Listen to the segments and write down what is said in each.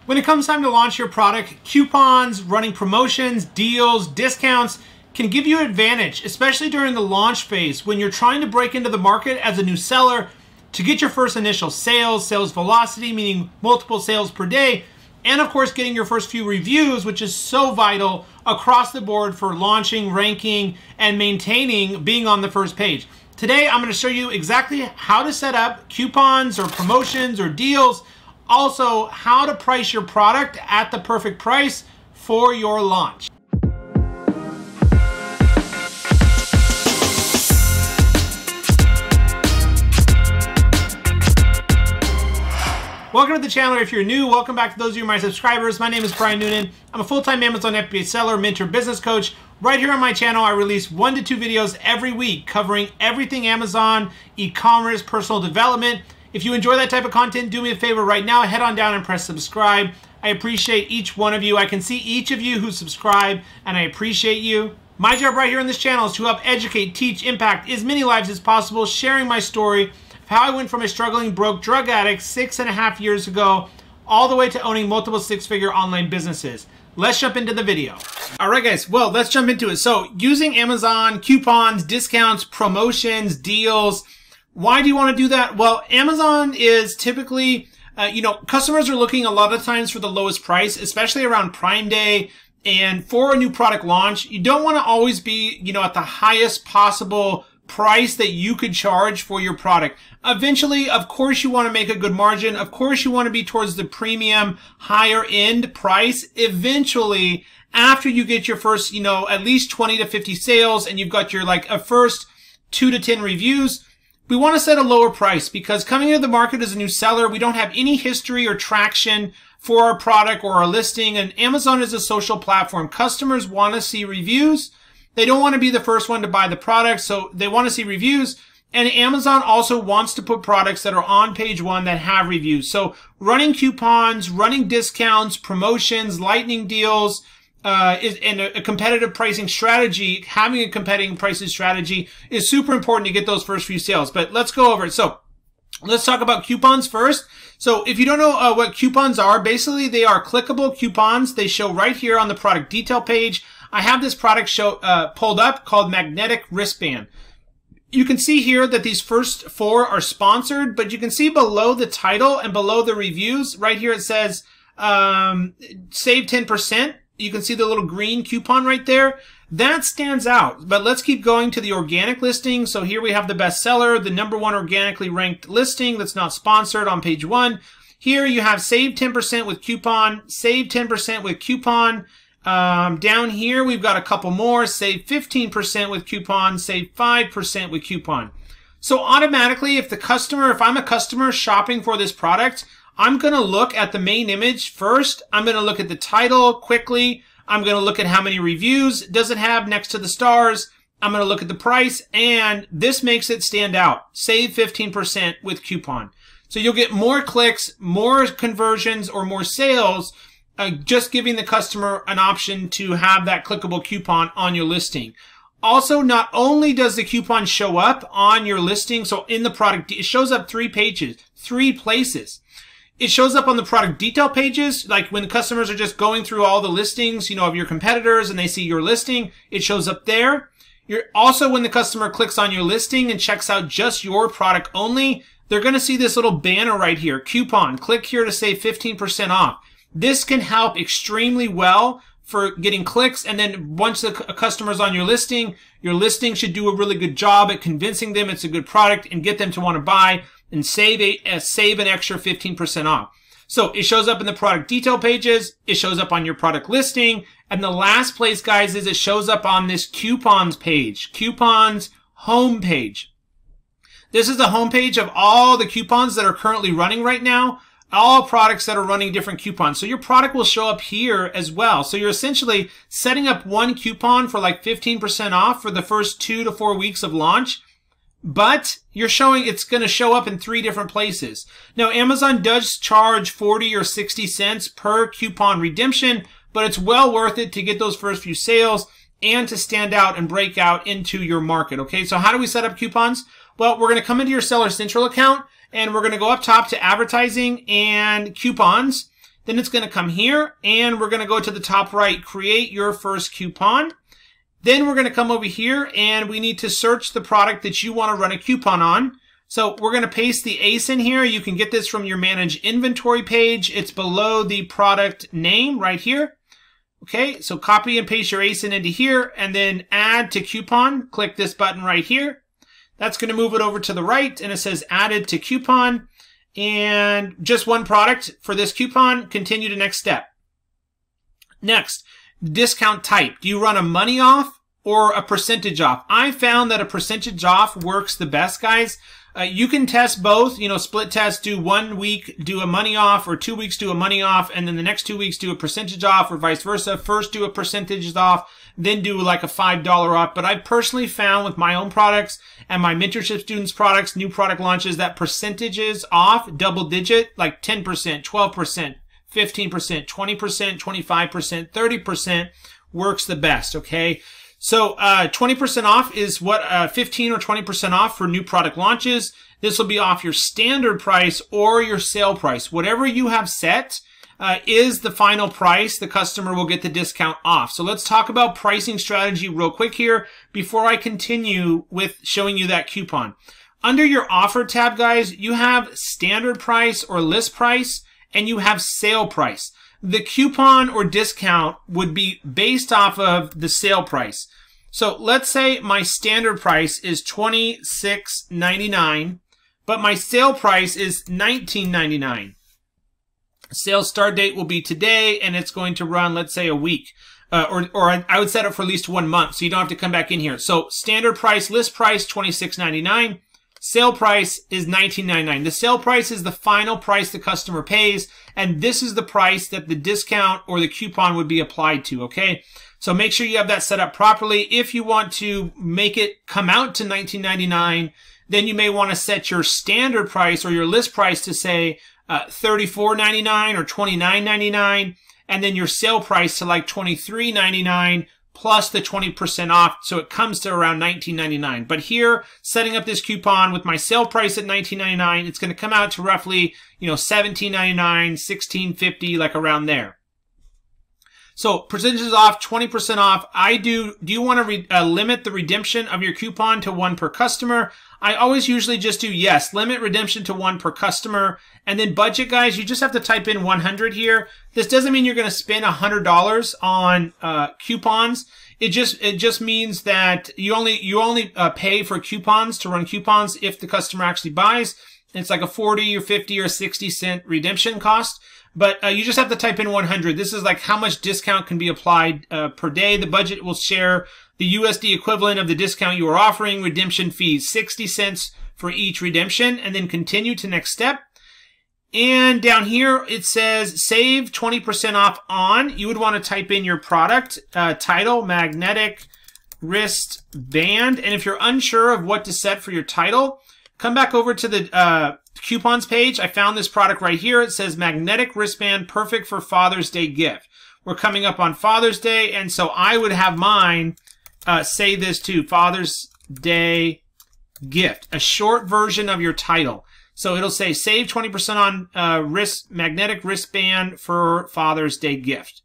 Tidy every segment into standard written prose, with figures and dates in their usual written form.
When it comes time to launch your product, coupons, running promotions, deals, discounts can give you an advantage, especially during the launch phase when you're trying to break into the market as a new seller to get your first initial sales, sales velocity, meaning multiple sales per day, and of course getting your first few reviews, which is so vital across the board for launching, ranking, and maintaining being on the first page. Today, I'm going to show you exactly how to set up coupons or promotions or deals. Also, how to price your product at the perfect price for your launch. Welcome to the channel. If you're new, welcome back to those of you my subscribers. My name is Brian Noonan. I'm a full-time Amazon FBA seller, mentor, business coach. Right here on my channel, I release 1 to 2 videos every week covering everything Amazon, e-commerce, personal development. If you enjoy that type of content, do me a favor right now, head on down and press subscribe. I appreciate each one of you. I can see each of you who subscribe, and I appreciate you. My job right here on this channel is to help educate, teach, impact as many lives as possible, sharing my story of how I went from a struggling broke drug addict 6.5 years ago all the way to owning multiple six-figure online businesses. Let's jump into the video. All right, guys, well, let's jump into it. So using Amazon, coupons, discounts, promotions, deals, why do you want to do that? Well, Amazon is typically, customers are looking a lot of times for the lowest price, especially around Prime Day. And for a new product launch, you don't want to always be, at the highest possible price that you could charge for your product. Eventually, of course, you want to make a good margin. Of course, you want to be towards the premium, higher end price. Eventually, after you get your first, at least 20 to 50 sales and you've got your a first 2 to 10 reviews, we want to set a lower price because coming into the market as a new seller, we don't have any history or traction for our product or our listing. And Amazon is a social platform. Customers want to see reviews. They don't want to be the first one to buy the product, so they want to see reviews. And Amazon also wants to put products that are on page 1 that have reviews. So running coupons, running discounts, promotions, lightning deals, and a competitive pricing strategy, having a competitive pricing strategy is super important to get those first few sales. But let's go over it. So let's talk about coupons first. So if you don't know what coupons are, basically they are clickable coupons. They show right here on the product detail page. I have this product pulled up called Magnetic Wristband. You can see here that these first 4 are sponsored, but you can see below the title and below the reviews, right here it says save 10%. You can see the little green coupon right there. That stands out. But let's keep going to the organic listing. So here we have the bestseller, the #1 organically ranked listing that's not sponsored on page 1. Here you have save 10% with coupon, save 10% with coupon. Down here we've got a couple more, save 15% with coupon, save 5% with coupon. So automatically if I'm a customer shopping for this product, I'm going to look at the main image first. I'm going to look at the title quickly. I'm going to look at how many reviews does it have next to the stars. I'm going to look at the price, and this makes it stand out. Save 15% with coupon. So you'll get more clicks, more conversions, or more sales just giving the customer an option to have that clickable coupon on your listing. Also, not only does the coupon show up on your listing, so in the product, it shows up 3 places. It shows up on the product detail pages, like when customers are just going through all the listings, of your competitors and they see your listing, it shows up there. Also, when the customer clicks on your listing and checks out just your product only, they're going to see this little banner right here, coupon. Click here to save 15% off. This can help extremely well for getting clicks. And then once the customer's on your listing should do a really good job at convincing them it's a good product and get them to want to buy and save an extra 15% off. So it shows up in the product detail pages. It shows up on your product listing. And the last place, guys, is it shows up on this coupons page, coupons homepage. This is the homepage of all the coupons that are currently running right now. All products that are running different coupons. So your product will show up here as well. So you're essentially setting up one coupon for 15% off for the first 2 to 4 weeks of launch, but you're showing it's going to show up in 3 different places. Now, Amazon does charge 40 or 60 cents per coupon redemption, but it's well worth it to get those first few sales and to stand out and break out into your market. Okay, so how do we set up coupons? Well, we're going to come into your Seller Central account and we're going to go up top to advertising and coupons. Then it's going to come here, and we're going to go to the top right, create your first coupon. Then we're going to come over here, and we need to search the product that you want to run a coupon on. So we're going to paste the ACE in here. You can get this from your Manage Inventory page. It's below the product name right here. Okay, so copy and paste your ACE into here, and then add to coupon. Click this button right here. That's going to move it over to the right, and it says added to coupon. And just one product for this coupon. Continue to next step. Next, discount type. Do you run a money off or a percentage off? I found that a percentage off works the best, guys. You can test both, split test, do 1 week, do a money off, or 2 weeks, do a money off, and then the next 2 weeks, do a percentage off, or vice versa. First do a percentage off, then do like a $5 off. But I personally found with my own products and my mentorship students' products, new product launches, that percentages off, double digit, like 10%, 12%, 15%, 20%, 25%, 30% works the best, okay? So 20% off is what 15 or 20% off for new product launches. This will be off your standard price or your sale price. Whatever you have set is the final price. The customer will get the discount off. So let's talk about pricing strategy real quick here before I continue with showing you that coupon. Under your offer tab, guys, you have standard price or list price, and you have sale price. The coupon or discount would be based off of the sale price. So let's say my standard price is $26.99, but my sale price is $19.99. Sale start date will be today, and it's going to run, let's say, a week. Or I would set it for at least 1 month, so you don't have to come back in here. So standard price, list price, $26.99. Sale price is $19.99. The sale price is the final price the customer pays, and this is the price that the discount or the coupon would be applied to, okay? So make sure you have that set up properly. If you want to make it come out to $19.99, then you may want to set your standard price or your list price to say $34.99 or $29.99, and then your sale price to like $23.99 plus the 20% off, so it comes to around $19.99. But here, setting up this coupon with my sale price at $19.99, it's going to come out to roughly, $17.99, $16.50, like around there. So percentages off, 20% off. Do you want to limit the redemption of your coupon to 1 per customer? I always usually just do yes, limit redemption to 1 per customer. And then budget, guys, you just have to type in 100 here. This doesn't mean you're going to spend $100 on coupons. It just means that you only pay for coupons to run coupons if the customer actually buys. It's like a 40 or 50 or 60 cent redemption cost. But you just have to type in 100. This is like how much discount can be applied per day. The budget will share the USD equivalent of the discount you are offering. Redemption fees, 60 cents for each redemption, and then continue to next step. And down here, it says save 20% off on. You would want to type in your product title, magnetic wristband. And if you're unsure of what to set for your title, come back over to the coupons page. I found this product right here. It says magnetic wristband, perfect for Father's Day gift. We're coming up on Father's Day, and so I would have mine say this too, Father's Day gift, a short version of your title. So it'll say save 20% on magnetic wristband for Father's Day gift.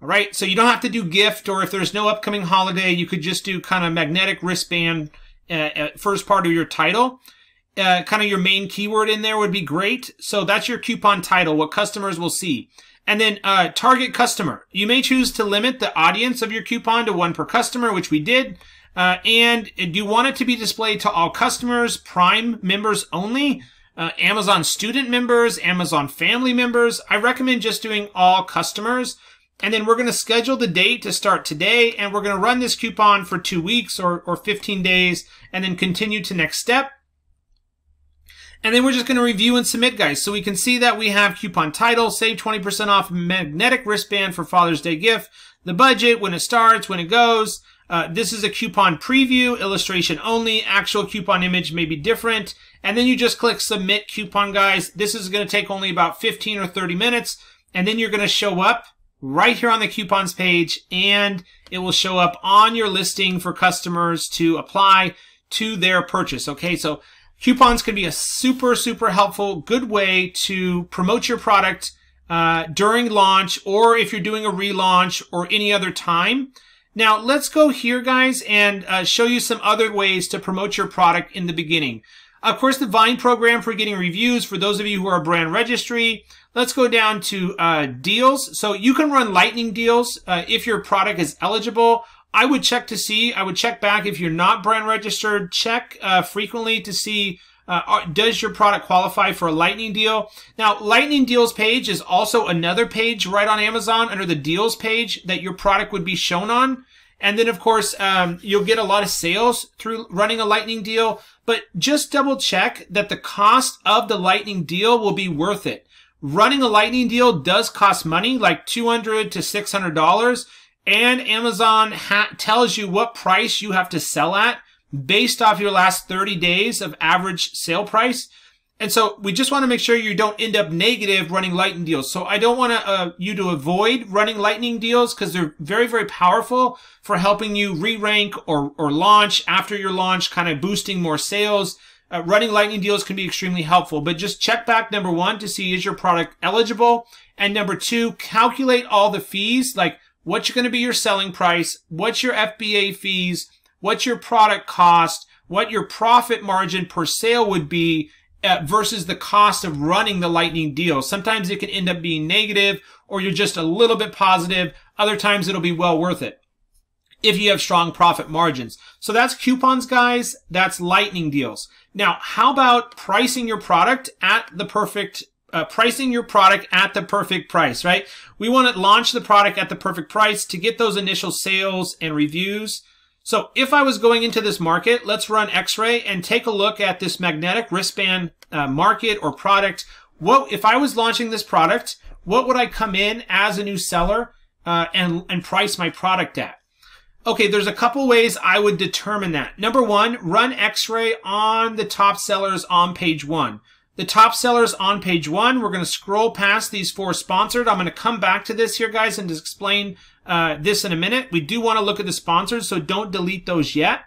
All right, so you don't have to do gift, or if there's no upcoming holiday, you could just do kind of magnetic wristband first part of your title. Kind of your main keyword in there would be great. So that's your coupon title, what customers will see. And then target customer. You may choose to limit the audience of your coupon to 1 per customer, which we did. And do you want it to be displayed to all customers, Prime members only, Amazon student members, Amazon family members? I recommend just doing all customers. And then we're going to schedule the date to start today, and we're going to run this coupon for 2 weeks or 15 days, and then continue to next step. And then we're just going to review and submit, guys. So we can see that we have coupon title, save 20% off magnetic wristband for Father's Day gift, the budget, when it starts, when it goes. This is a coupon preview, illustration only, actual coupon image may be different. And then you just click submit coupon, guys. This is going to take only about 15 or 30 minutes. And then you're going to show up right here on the coupons page, and it will show up on your listing for customers to apply to their purchase. Okay, so coupons can be a super, super helpful, good way to promote your product during launch, or if you're doing a relaunch or any other time. Now, let's go here, guys, and show you some other ways to promote your product in the beginning. Of course, the Vine program for getting reviews for those of you who are a brand registry. Let's go down to deals. So you can run lightning deals if your product is eligible. I would check back if you're not brand registered. Check frequently to see does your product qualify for a lightning deal. Now, lightning deals page is also another page right on Amazon under the deals page that your product would be shown on. And then, of course, you'll get a lot of sales through running a lightning deal. But just double check that the cost of the lightning deal will be worth it. Running a lightning deal does cost money, like $200 to $600. And Amazon tells you what price you have to sell at based off your last 30 days of average sale price. And so we just want to make sure you don't end up negative running lightning deals. So I don't want you to avoid running lightning deals because they're very, very powerful for helping you re-rank or launch after your launch, kind of boosting more sales. Running lightning deals can be extremely helpful, but just check back, number one, to see is your product eligible. And number two, calculate all the fees, like what's going to be your selling price, what's your FBA fees, what's your product cost, what your profit margin per sale would be, versus the cost of running the lightning deal. Sometimes it can end up being negative, or you're just a little bit positive. Other times it'll be well worth it if you have strong profit margins. So that's coupons, guys. That's lightning deals. Now, how about pricing your product at the perfect price, right? We want to launch the product at the perfect price to get those initial sales and reviews. So if I was going into this market, let's run X-ray and take a look at this magnetic wristband market or product. If I was launching this product, what would I come in as a new seller and price my product at? Okay, there's a couple ways I would determine that. Number one, run X-ray on the top sellers on page one. The top sellers on page one, we're going to scroll past these 4 sponsored. I'm going to come back to this here, guys, and explain this in a minute. We do want to look at the sponsors, so don't delete those yet.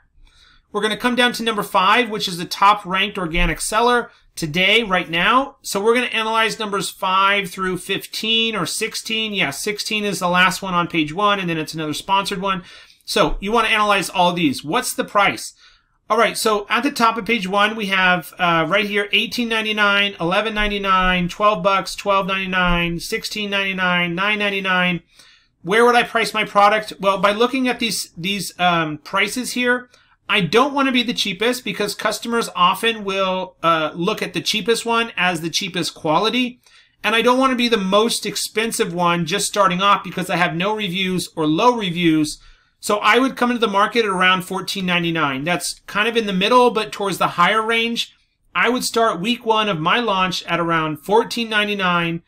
We're going to come down to number 5, which is the top ranked organic seller today, right now. So we're going to analyze numbers 5 through 15 or 16. Yeah, 16 is the last one on page 1, and then it's another sponsored one. So you want to analyze all these. What's the price? All right, so at the top of page 1, we have right here $18.99, $11.99, $12, $12.99, $16.99, $9.99. Where would I price my product? Well, by looking at these prices here, I don't want to be the cheapest because customers often will look at the cheapest one as the cheapest quality. And I don't want to be the most expensive one just starting off because I have no reviews or low reviews. So I would come into the market at around $14.99. That's kind of in the middle, but towards the higher range. I would start week 1 of my launch at around $14.99.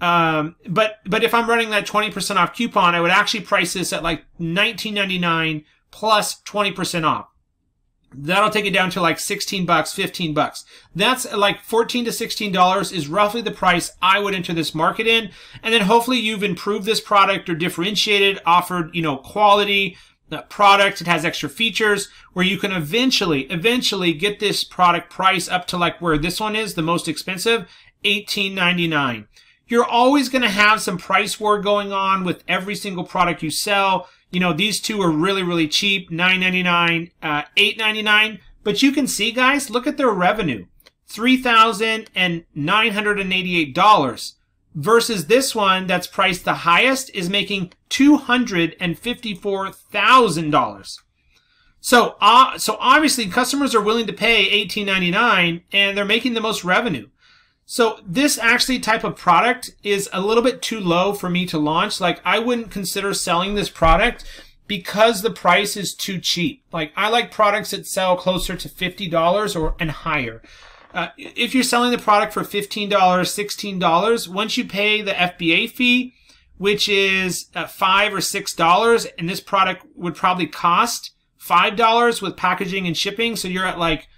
But if I'm running that 20% off coupon, I would actually price this at like $19.99 plus 20% off. That'll take it down to like $16, $15. That's like $14 to $16 is roughly the price I would enter this market in. And then hopefully you've improved this product or differentiated, offered, quality product. It has extra features where you can eventually get this product price up to like where this one is, the most expensive, $18.99. You're always going to have some price war going on with every single product you sell. These two are really, really cheap, $9.99, $8.99. But you can see, guys, look at their revenue, $3,988 versus this one that's priced the highest is making $254,000. So obviously customers are willing to pay $18.99 and they're making the most revenue. So this actually type of product is a little bit too low for me to launch. Like I wouldn't consider selling this product because the price is too cheap. Like I like products that sell closer to $50 and higher. If you're selling the product for $15, $16, once you pay the FBA fee, which is $5 or $6, and this product would probably cost $5 with packaging and shipping. So you're at like,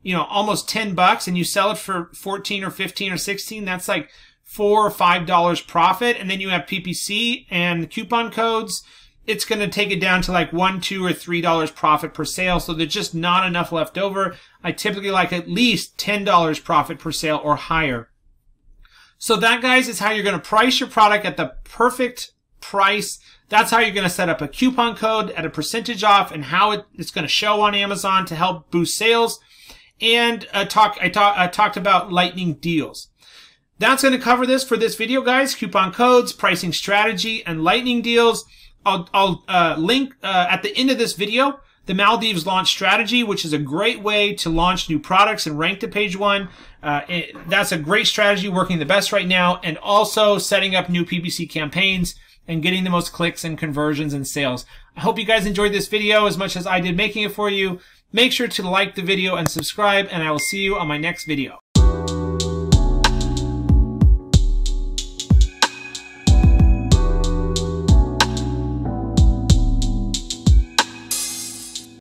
almost $10 and you sell it for 14 or 15 or 16, that's like $4 or $5 profit. And then you have PPC and coupon codes. It's going to take it down to like $1, $2, or $3 profit per sale. So there's just not enough left over. I typically like at least $10 profit per sale or higher. So that, guys, is how you're going to price your product at the perfect price. That's how you're going to set up a coupon code at a percentage off and how it's going to show on Amazon to help boost sales. And I talked about lightning deals. That's going to cover this for this video, guys. Coupon codes, pricing strategy, and lightning deals. I'll link at the end of this video the Maldives launch strategy, which is a great way to launch new products and rank to page 1. That's a great strategy working the best right now, and also setting up new PPC campaigns and getting the most clicks and conversions and sales. I hope you guys enjoyed this video as much as I did making it for you. Make sure to like the video and subscribe, and I will see you on my next video.